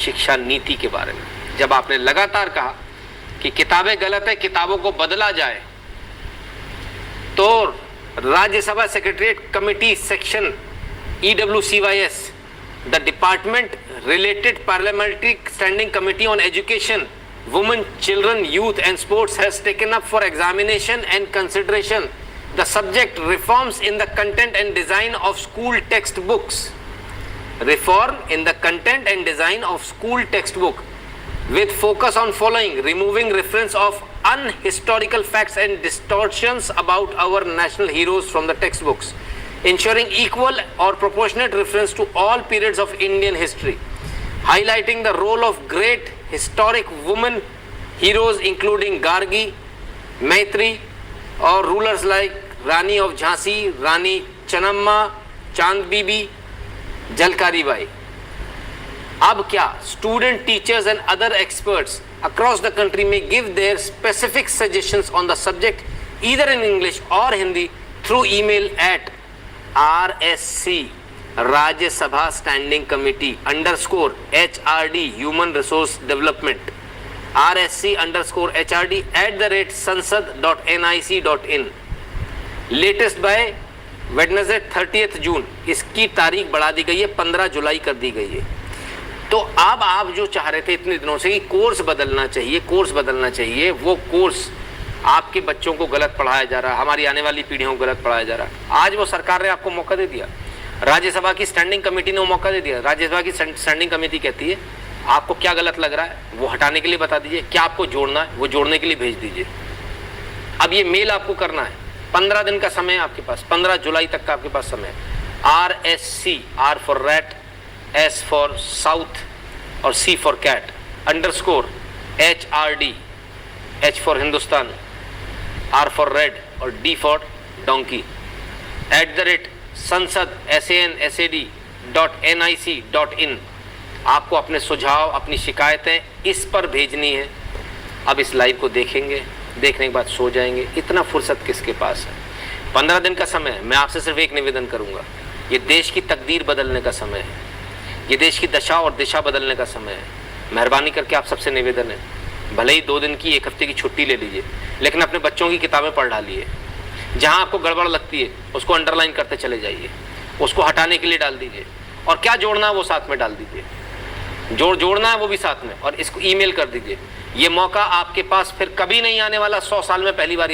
शिक्षा नीति के बारे में। जब आपने लगातार कहा कि किताबें गलत है, किताबों को बदला जाए, तो Rajya Sabha secretariat committee section EWCYS, the department related parliamentary standing committee on education, women, children, youth and sports has taken up for examination and consideration the subject reforms in the content and design of school textbooks. Reform in the content and design of school textbook with focus on following: removing reference of unhistorical facts and distortions about our national heroes from the textbooks, ensuring equal or proportionate reference to all periods of Indian history, highlighting the role of great historic women heroes including Gargi, Maitri, or rulers like Rani of Jhansi, Rani Channamma, Chand Bibi, Jalkari Bai. अब क्या student, teachers and other experts across the country may give their specific suggestions on the subject either in English or Hindi through email at RSC Rajya Sabha Standing Committee _HRD Human Resource Development RSC _HRD @sansad.nic.in. Latest by Wednesday 30th जून. इसकी तारीख बढ़ा दी गई है, 15 जुलाई कर दी गई है. तो अब आप जो चाह रहे थे इतने दिनों से कि कोर्स बदलना चाहिए, वो कोर्स आपके बच्चों को गलत पढ़ाया जा रहा है, हमारी आने वाली पीढ़ियों को गलत पढ़ाया जा रहा है. आज वो सरकार ने आपको मौका दे दिया, राज्यसभा की स्टैंडिंग कमेटी ने वो मौका दे दिया. राज्यसभा की स्टैंडिंग कमेटी कहती है आपको क्या गलत लग रहा है वो हटाने के लिए बता दीजिए, क्या आपको जोड़ना है वो जोड़ने के लिए भेज दीजिए. अब ये मेल आपको करना है, 15 दिन का समय है आपके पास, 15 जुलाई तक का आपके पास समय है. RSC, R for rat, S for south और C for cat _HRD, H for Hindustan, R for red और D for donkey @sansad SANSAD.nic.in. आपको अपने सुझाव, अपनी शिकायतें इस पर भेजनी है. अब इस लाइव को देखेंगे, देखने के बाद सो जाएंगे. इतना फुर्सत किसके पास है? 15 दिन का समय है. मैं आपसे सिर्फ एक निवेदन करूंगा, ये देश की तकदीर बदलने का समय है, ये देश की दशा और दिशा बदलने का समय है. मेहरबानी करके आप सबसे निवेदन है, भले ही 2 दिन की 1 हफ्ते की छुट्टी ले लीजिए, लेकिन अपने बच्चों की किताबें पढ़ डालिए. जहाँ आपको गड़बड़ लगती है उसको अंडरलाइन करते चले जाइए, उसको हटाने के लिए डाल दीजिए, और क्या जोड़ना है वो साथ में डाल दीजिए, जोड़ना है वो भी साथ में, और इसको ईमेल कर दीजिए. ये मौका आपके पास फिर कभी नहीं आने वाला, 100 साल में पहली बार